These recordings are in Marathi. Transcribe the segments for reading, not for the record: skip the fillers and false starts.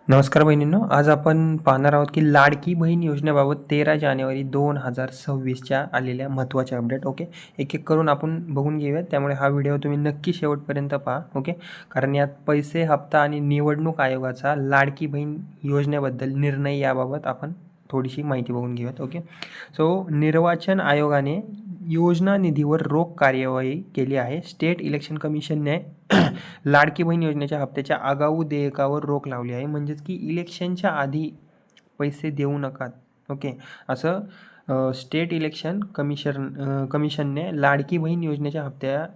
नमस्कार बहिणींनो, आज आपण पाहणार आहोत की लाडकी बहीण योजनेबाबत 13 जानेवारी 2026च्या आलेल्या महत्त्वाच्या अपडेट. ओके, एक एक करून आपण बघून घेऊयात. त्यामुळे हा व्हिडिओ तुम्ही नक्की शेवटपर्यंत पहा. ओके, कारण यात पैसे, हप्ता आणि निवडणूक आयोगाचा लाडकी बहीण योजनेबद्दल निर्णय याबाबत आपण थोडीशी माहिती बघून घेऊयात. ओके, सो निर्वाचन आयोगाने योजना निधीवर रोख कार्यवाही केली आहे. स्टेट इलेक्शन कमिशनने लाडकी बहीण योजनेच्या हप्त्याच्या आगाऊ देयकावर रोक लावली आहे. म्हणजेच की इलेक्शनच्या आधी पैसे देऊ नका. ओके, असं स्टेट इलेक्शन कमिशनने लाडकी बहीण योजनेच्या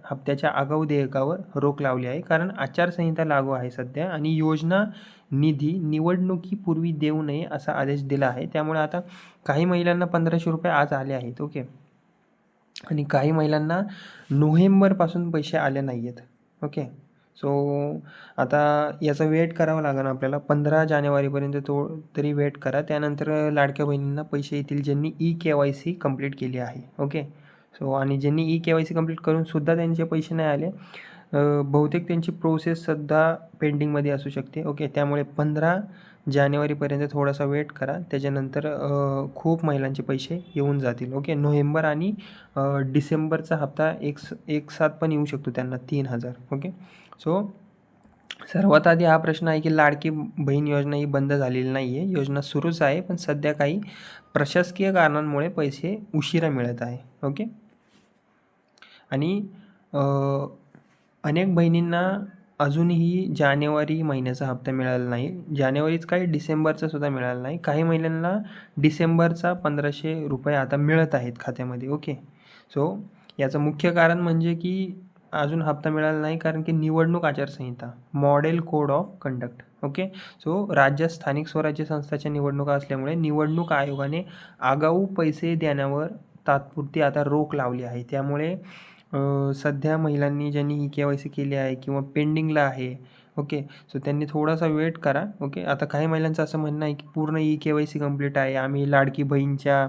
हप्त्याच्या आगाऊ देयकावर रोक लावली आहे. कारण आचारसंहिता लागू आहे सध्या आणि योजना निधी निवडणुकीपूर्वी देऊ नये असा आदेश दिला आहे. त्यामुळे आता काही महिलांना 1500 रुपये आज आले आहेत. ओके, आणि काही महिलांना नोव्हेंबरपासून पैसे आले नाही आहेत. ओके, सो आता याचा वेट करावा लागेल आपल्याला 15 जानेवारीपर्यंत तरी वेट करा. त्यानंतर लाडक्या बहिणींना पैसे येतील ज्यांनी EKYC कंप्लीट केली आहे. ओके, सो आणि ज्यांनी EKYC कंप्लीट करूनसुद्धा त्यांचे पैसे नाही आले, बहुतेक त्यांची प्रोसेससुद्धा पेंडिंगमध्ये असू शकते. ओके, त्यामुळे 15 जानेवारीपर्यंत थोडासा वेट करा. त्याच्यानंतर खूप महिलांचे पैसे येऊन जातील. ओके, नोव्हेंबर आणि डिसेंबरचा हप्ता एक साथ पण येऊ शकतो त्यांना 3000. ओके, सो सर्वात आधी हा प्रश्न आहे की लाडकी बहीण योजना ही बंद झालेली नाही आहे. योजना सुरूच आहे, पण सध्या काही प्रशासकीय कारणांमुळे पैसे उशिरा मिळत आहे. ओके, आणि अनेक बहिणींना अजूनही जानेवारी महिन्याचा हप्ता मिळाला नाही. जानेवारीच काही डिसेंबरचा सुद्धा मिळाला नाही. काही महिलांना डिसेंबरचा 1500 रुपये आता मिळत आहेत खात्यामध्ये. ओके, सो याचं मुख्य कारण म्हणजे की अजून हप्ता मिळाला नाही कारण की निवडणूक आचारसंहिता, model code of conduct. Okay, so राज्यात स्थानिक स्वराज्य संस्थाच्या निवडणुका असल्यामुळे निवडणूक आयोगाने आगाऊ पैसे देण्यावर तात्पुरती आता रोक लावली आहे. त्यामुळे सध्या महिलांनी ज्यांनी EKYC केली आहे किंवा पेंडिंगला आहे, ओके, सो त्यांनी थोडासा वेट करा. ओके, आता काही महिलांचं असं म्हणणं आहे की पूर्ण EKYC कंप्लीट आहे, आम्ही लाडकी बहीणच्या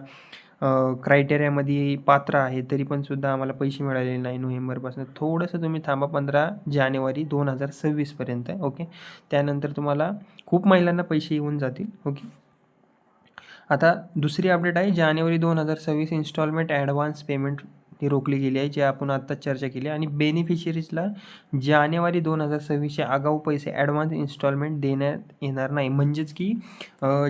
क्रायटेरियामध्ये पात्र आहे, तरी पण सुद्धा आम्हाला पैसे मिळालेले नाही नोव्हेंबरपासून. थोडंसं तुम्ही थांबा 15 जानेवारी 2026पर्यंत. ओके, त्यानंतर तुम्हाला खूप महिलांना पैसे येऊन जातील. ओके, आता दुसरी अपडेट आहे जानेवारी 2026 इन्स्टॉलमेंट ॲडव्हान्स पेमेंट ही रोखली गेली आहे, जे आपण आत्ताच चर्चा केली. आणि बेनिफिशरीजला जानेवारी 2026चे आगाऊ पैसे ॲडव्हान्स इन्स्टॉलमेंट देण्यात येणार नाही. म्हणजेच की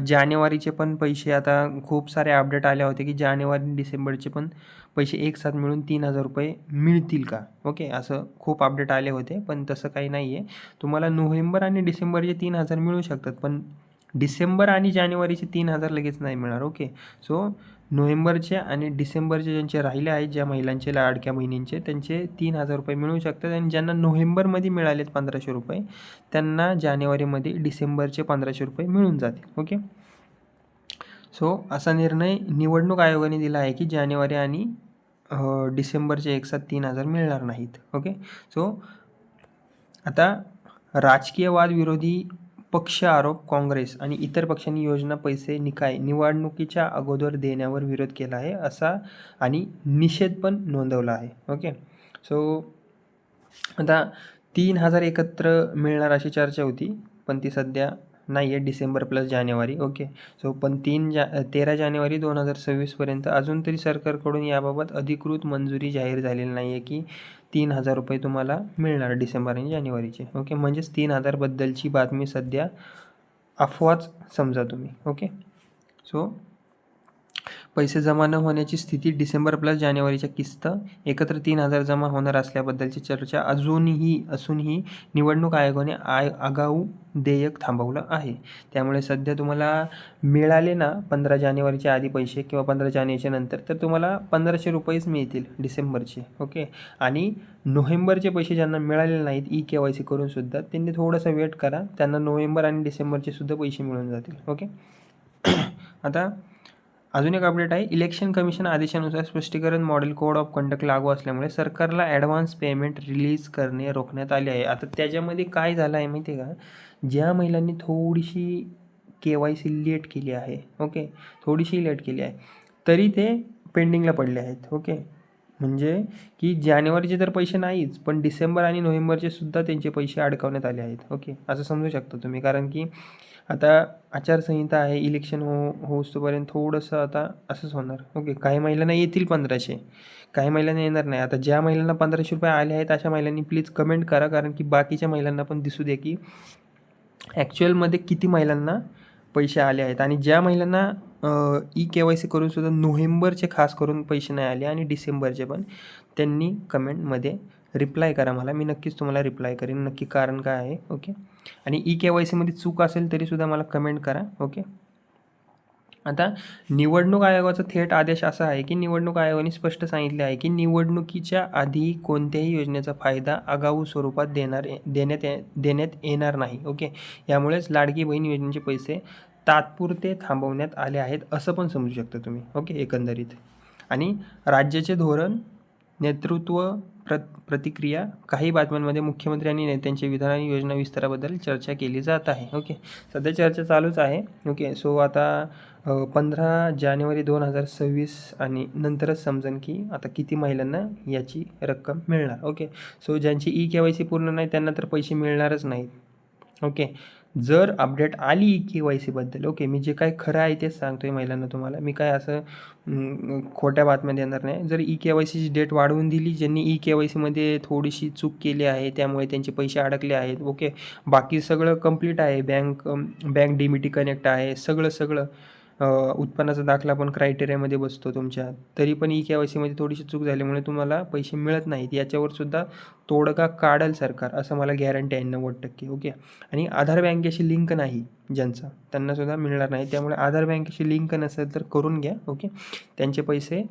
जानेवारीचे पण पैसे आता खूप सारे अपडेट आले होते की जानेवारी डिसेंबरचे पण पैसे एक साथ मिळून 3000 रुपये मिळतील का. ओके, असं खूप अपडेट आले होते, पण तसं काही नाही आहे. तुम्हाला नोव्हेंबर आणि डिसेंबरचे 3000 मिळू शकतात, पण डिसेंबर आणि जानेवारीचे 3000 लगेच नाही मिळणार. ओके, सो नोव्हेंबरचे आणि डिसेंबरचे ज्यांचे राहिले आहेत, ज्या महिलांचे लाडक्या बहिणींचे, त्यांचे 3000 रुपये मिळू शकतात. आणि ज्यांना नोव्हेंबरमध्ये मिळालेत 1500 रुपये, त्यांना जानेवारीमध्ये डिसेंबरचे 1500 रुपये मिळून जातील. ओके, सो असा निर्णय निवडणूक आयोगाने दिला आहे की जानेवारी आणि डिसेंबरचे एक साथ 3000 मिळणार नाहीत. ओके, सो आता राजकीय वाद विरोधी पक्ष आरोप काँग्रेस आणि इतर पक्षांनी योजना पैसे निवडणुकीच्या अगोदर देण्यावर विरोध केला आहे असा आणि निषेध पण नोंदवला आहे. ओके, सो आता 3000 एकत्र मिळणार अशी चर्चा होती, पण ती सध्या नाही आहे. डिसेंबर प्लस जानेवारी. ओके, सो पण 13 जानेवारी 2026पर्यंत अजून तरी सरकारकडून याबाबत अधिकृत मंजुरी जाहीर झालेली नाही आहे की 3000 रुपये तुम्हाला मिळणार डिसेंबर आणि जानेवारीचे. ओके, म्हणजेच 3000बद्दलची बातमी सध्या अफवाच समजा तुम्ही. ओके, सो पैसे जमा न होण्याची स्थिती डिसेंबर प्लस जानेवारीच्या किस्त एकत्र 3000 जमा होणार असल्याबद्दलची चर्चा असूनही निवडणूक आयोगाने आगाऊ देयक थांबवलं आहे. त्यामुळे सध्या तुम्हाला मिळाले ना 15 जानेवारीच्या आधी पैसे किंवा 15 जानेवारीच्या नंतर, तर तुम्हाला 1500 रुपयेच मिळतील डिसेंबरचे. ओके, आणि नोव्हेंबरचे पैसे ज्यांना मिळालेले नाहीत EKYC करूनसुद्धा, त्यांनी थोडासा वेट करा, त्यांना नोव्हेंबर आणि डिसेंबरचे सुद्धा पैसे मिळून जातील. ओके, आता अजून एक अपडेट आहे. इलेक्शन कमिशन आदेशानुसार स्पष्टीकरण मॉडेल कोड ऑफ कंडक्ट लागू असल्यामुळे सरकारला ॲडव्हान्स पेमेंट रिलीज करणे रोखण्यात आले आहे. आता त्याच्यामध्ये काय झालं आहे माहिती आहे का, ज्या महिलांनी थोडीशी KYC लेट केली आहे, ओके, थोडीशी लेट केली आहे, तरी ते पेंडिंगला पडले आहेत. ओके, म्हणजे की जानेवारीचे तर पैसे नाहीच, पण डिसेंबर आणि नोव्हेंबरचे सुद्धा त्यांचे पैसे अडकवण्यात आले आहेत. ओके, असं समजू शकता तुम्ही. कारण की आता आचारसंहिता आहे, इलेक्शन होईस्तोपर्यंत थोडंसं आता असंच होणार. ओके, काही महिलांना येतील 1500, काही महिलांना येणार नाही. आता ज्या महिलांना 1500 रुपये आले आहेत अशा महिलांनी प्लीज कमेंट करा, कारण की बाकीच्या महिलांना पण दिसू दे की ॲक्च्युअलमध्ये किती महिलांना पैसे आले आहेत. आणि ज्या महिलांना ई-के-वाय-सी करूनसुद्धा नोव्हेंबरचे खास करून पैसे नाही आले आणि डिसेंबरचे पण, त्यांनी कमेंटमध्ये रिप्लाय करा मला. मी नक्कीच तुम्हाला रिप्लाय करेन, नक्की कारण काय आहे. ओके, आणि ई-के-वाय-सीमध्ये चूक असेल तरीसुद्धा मला कमेंट करा. ओके, आता निवडणूक आयोगाचा थेट आदेश असा आहे की निवडणूक आयोगाने स्पष्ट सांगितले आहे की निवडणुकीच्या आधी कोणत्याही योजनेचा फायदा आगाऊ स्वरूपात देण्यात येणार नाही. ओके, यामुळेच लाडकी बहीण योजनेचे पैसे तात्पुरते थांबवण्यात आले आहेत असं पण समजू शकता तुम्ही. ओके, एकंदरीत. आणि राज्याचे धोरण, नेतृत्व, प्रतिक्रिया, काही बातम्यांमध्ये मुख्यमंत्री आणि नेत्यांचे विधान आणि योजना विस्ताराबद्दल चर्चा केली जात आहे. ओके, सध्या चर्चा चालूच आहे. ओके, सो आता 15 जानेवारी 2026 आणि नंतरच समजेन की आता किती महिलांना याची रक्कम मिळणार. ओके, सो ज्यांची ई-के-वाय-सी पूर्ण नाही त्यांना तर पैसे मिळणारच नाहीत. ओके, जर अपडेट आली ई-के-वाय-सीबद्दल, ओके, मी जे काही खरं आहे तेच सांगतो आहे महिलांना तुम्हाला. मी काय असं खोट्या बातम्या देणार नाही. जर ई-के-वाय-सीची डेट वाढवून दिली, ज्यांनी ई-के-वाय-सीमध्ये थोडीशी चूक केली आहे त्यामुळे त्यांचे पैसे अडकले आहेत. ओके, बाकी सगळं कंप्लीट आहे, बँक डीबीटी कनेक्ट आहे, सगळं उत्पन्नाचा दाखला पण क्रायटेरियामध्ये बसतो तुमच्या, तरी पण ई-के-वाय-सीमध्ये थोडीशी चूक झाल्यामुळे तुम्हाला पैसे मिळत नाहीत. याच्यावर सुद्धा तोडगा काढेल सरकार, असं मला गॅरंटी आहे 90%. ओके, आणि आधार बँकेशी लिंक नाही ज्यांचा, त्यांनासुद्धा मिळणार नाही. त्यामुळे आधार बँकेशी लिंक नसेल तर करून घ्या. ओके, त्यांचे पैसे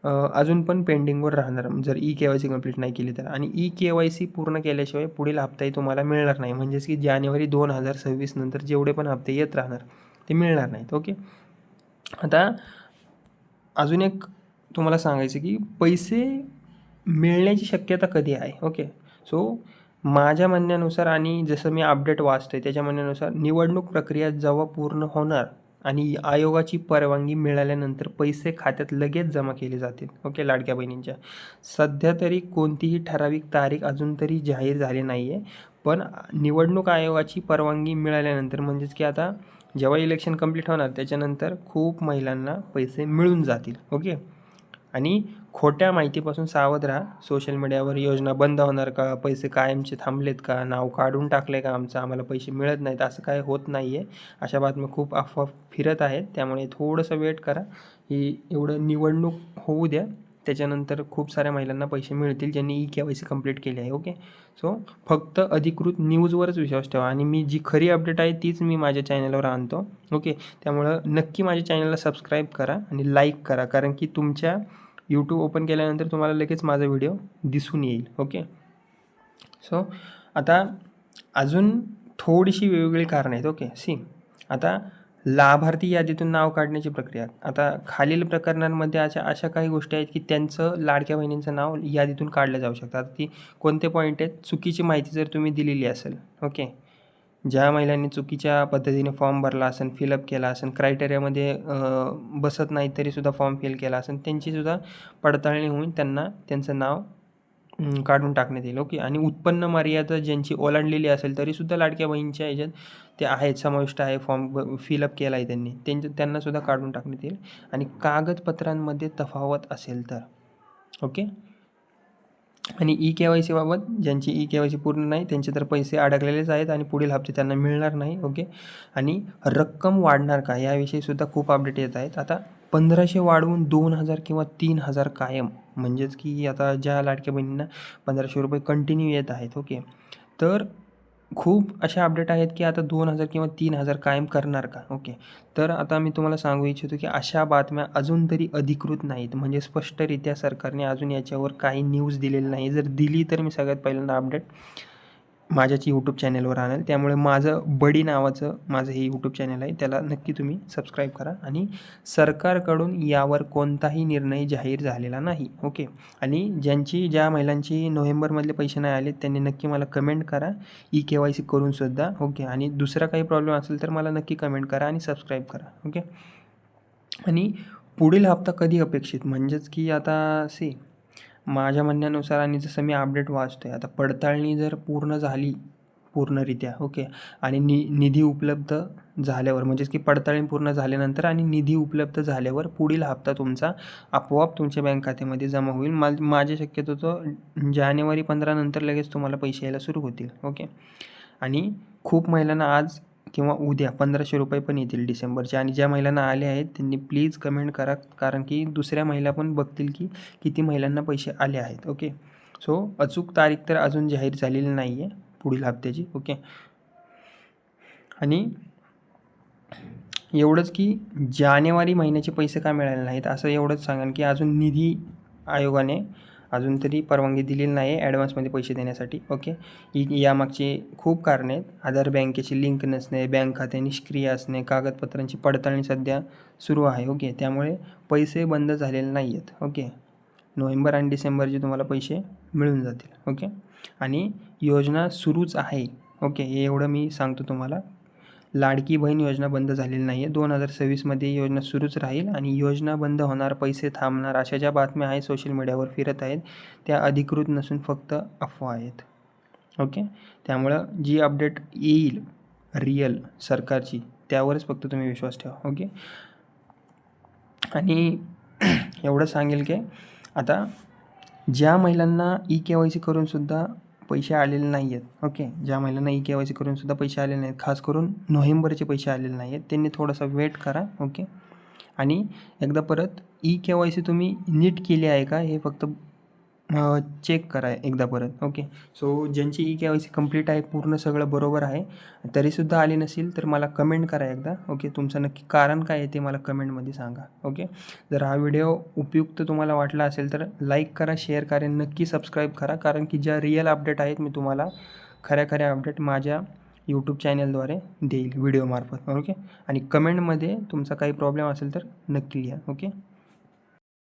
अजून पण पेंडिंगवर राहणार जर ई-के-वाय-सी कंप्लीट नाही केली तर. आणि ई-के-वाय-सी पूर्ण केल्याशिवाय पुढील हप्ताही तुम्हाला मिळणार नाही. म्हणजेच की जानेवारी 2026 नंतर जेवढे पण हप्ते येत राहणार ते मिळणार नाहीत. ओके, आता अजून एक तुम्हाला सांगायचं की पैसे मिळण्याची शक्यता कधी आहे. ओके, सो माझ्या म्हणण्यानुसार आणि जसं मी अपडेट वाचतो आहे त्याच्या म्हणण्यानुसार निवडणूक प्रक्रिया जेव्हा पूर्ण होणार आणि आयोगाची परवानगी मिळाल्यानंतर पैसे खात्यात लगेच जमा केले जातील. ओके, लाडक्या बहिणींच्या. सध्या तरी कोणतीही ठराविक तारीख अजून तरी जाहीर झाली नाही आहे, पण निवडणूक आयोगाची परवानगी मिळाल्यानंतर म्हणजेच की आता जेव्हा इलेक्शन कंप्लीट होणार त्याच्यानंतर खूप महिलांना पैसे मिळून जातील. ओके, आणि खोट्या माहितीपासून सावध राहा. सोशल मीडियावर योजना बंद होणार का, पैसे कायमचे थांबलेत का, नाव काढून टाकले का आमचं, आम्हाला पैसे मिळत नाहीत, असं काय होत नाही आहे. अशा बातम्या खूप अफवा फिरत आहेत. त्यामुळे थोडंसं वेट करा, ही एवढं निवडणूक होऊ द्या, त्याच्यानंतर खूप साऱ्या महिलांना पैसे मिळतील ज्यांनी ई-के-वाय-सी कंप्लीट केली आहे. ओके, सो फक्त अधिकृत न्यूजवरच विश्वास ठेवा आणि मी जी खरी अपडेट आहे तीच मी माझ्या चॅनलवर आणतो. ओके, त्यामुळं नक्की माझ्या चॅनलला सबस्क्राईब करा आणि लाईक करा, कारण की तुमच्या यूट्यूब ओपन केल्यानंतर तुम्हाला लगेच माझा व्हिडिओ दिसून येईल. ओके, सो आता अजून थोडीशी वेगवेगळी कारणं आहेत. ओके, आता लाभार्थी यादीतून नाव काढण्याची प्रक्रिया. आता खालील प्रकरणांमध्ये अशा काही गोष्टी आहेत की त्यांचं लाडक्या बहिणींचं नाव यादीतून काढलं जाऊ शकतं. आता ती कोणते पॉईंट आहेत? चुकीची माहिती जर तुम्ही दिलेली असेल. ओके, ज्या महिलांनी चुकीच्या पद्धतीने फॉर्म भरला असेल, फिलअप केला असेल, क्रायटेरियामध्ये बसत नाही तरीसुद्धा फॉर्म फिल केला असेल, त्यांचीसुद्धा पडताळणी होऊन त्यांना त्यांचं नाव काढून टाकण्यात येईल. ओके, आणि उत्पन्न मर्यादा ज्यांची ओलांडलेली असेल तरीसुद्धा लाडक्या बहिणीच्या ह्याच्यात ते आहेत, समाविष्ट आहे, फॉर्म फिलअप केला आहे त्यांनी, त्यांनासुद्धा काढून टाकण्यात येईल. आणि कागदपत्रांमध्ये तफावत असेल तर. ओके, आणि ई-के-वाय-सीबाबत ज्यांची ई-के-वाय-सी पूर्ण नाही त्यांचे तर पैसे अडकलेलेच आहेत आणि पुढील हप्ते त्यांना मिळणार नाही. ओके, आणि रक्कम वाढणार का याविषयीसुद्धा खूप अपडेट येत आहेत. आता 1500 वाढवून 2000 किंवा 3000 कायम, म्हणजेच की आता ज्या लाडक्या बहिणींना 1500 रुपये कंटिन्यू येत आहेत. ओके, तर खूप अशा अपडेट आहेत की आता 2000 किंवा 3000 कायम करणार का. ओके, तर आता मी तुम्हाला सांगू इच्छितो की अशा बातम्या अजून तरी अधिकृत नाहीत, म्हणजे स्पष्टरित्या सरकारने अजून याच्यावर काही न्यूज दिलेली नाही. जर दिली तर मी सगळ्यात पहिल्यांदा अपडेट माझ्याच यूट्यूब चॅनलवर आणेल. त्यामुळे माझं बडी नावाचं माझं हे यूट्यूब चॅनल आहे, त्याला नक्की तुम्ही सबस्क्राईब करा. आणि सरकारकडून यावर कोणताही निर्णय जाहीर झालेला नाही. ओके, आणि ज्या महिलांची नोव्हेंबरमधले पैसे नाही आले त्यांनी नक्की मला कमेंट करा, ई-के-वाय-सी करूनसुद्धा. ओके, आणि दुसरा काही प्रॉब्लेम असेल तर मला नक्की कमेंट करा आणि सबस्क्राईब करा. ओके, आणि पुढील हप्ता कधी अपेक्षित, म्हणजेच की आता माझ्या म्हणण्यानुसार आणि जसं मी अपडेट वाचतो आहे, आता पडताळणी जर पूर्ण झाली पूर्णरित्या, ओके, आणि निधी उपलब्ध झाल्यावर, म्हणजेच की पडताळणी पूर्ण झाल्यानंतर आणि निधी उपलब्ध झाल्यावर पुढील हप्ता तुमचा आपोआप तुमच्या बँक खात्यामध्ये जमा होईल. माझ्या शक्यतो तो जानेवारी 15 नंतर लगेच तुम्हाला पैसे यायला सुरू होतील. ओके, आणि खूप महिलांना आज किंवा उद्या 1500 रुपये पण येतील डिसेंबरचे, आणि ज्या महिलांना आले आहेत त्यांनी प्लीज कमेंट करा, कारण की दुसऱ्या महिला पण बघतील की किती महिलांना पैसे आले आहेत. ओके, सो अचूक तारीख तर अजून जाहीर झालेली नाही आहे पुढील हप्त्याची. ओके, आणि एवढंच की जानेवारी महिन्याचे पैसे का मिळाले नाहीत असं एवढंच सांगेन की अजून निधी आयोगाने अजून तरी परवानगी दिलेली नाही आहे ॲडव्हान्समध्ये पैसे देण्यासाठी. ओके, यामागचे खूप कारणे आहेत. आधार बँकेची लिंक नसणे, बँक खाते निष्क्रिय असणे, कागदपत्रांची पडताळणी सध्या सुरू आहे. ओके, त्यामुळे पैसे बंद झालेले नाही आहेत. ओके, नोव्हेंबर आणि डिसेंबरचे तुम्हाला पैसे मिळून जातील. ओके, आणि योजना सुरूच आहे. ओके, हे एवढं मी सांगतो तुम्हाला. लाडकी बहीण योजना बंद झालेली नाही आहे. 2026मध्ये योजना सुरूच राहील, आणि योजना बंद होणार, पैसे थांबणार अशा ज्या बातम्या आहेत सोशल मीडियावर फिरत आहेत त्या अधिकृत नसून फक्त अफवा आहेत. ओके, त्यामुळं जी अपडेट येईल रिअल सरकारची त्यावरच फक्त तुम्ही विश्वास ठेवा. ओके, आणि एवढं सांगेल की आता ज्या महिलांना KYC करूनसुद्धा पैसे आलेले नाही आहेत, ओके, ज्या महिलांना KYC करूनसुद्धा पैसे आलेले नाहीत, खास करून नोव्हेंबरचे पैसे आलेले नाही आहेत, त्यांनी थोडासा वेट करा. ओके, आणि एकदा परत KYC तुम्ही नीट केली आहे का हे फक्त चेक करा एकदा परत. ओके, सो ज्यांची KYC कंप्लीट आहे, पूर्ण सगळं बरोबर आहे, तरीसुद्धा आली नसेल तर मला कमेंट करा एकदा. ओके, तुमचं नक्की कारण काय आहे ते मला कमेंटमध्ये सांगा. ओके, जर हा व्हिडिओ उपयुक्त तुम्हाला वाटला असेल तर लाईक करा, शेअर करा, नक्की सबस्क्राईब करा, कारण की ज्या रिअल अपडेट आहेत मी तुम्हाला खऱ्या अपडेट माझ्या यूट्यूब चॅनलद्वारे देईल व्हिडिओमार्फत. ओके, आणि कमेंटमध्ये तुमचा काही प्रॉब्लेम असेल तर नक्की लिहा. ओके.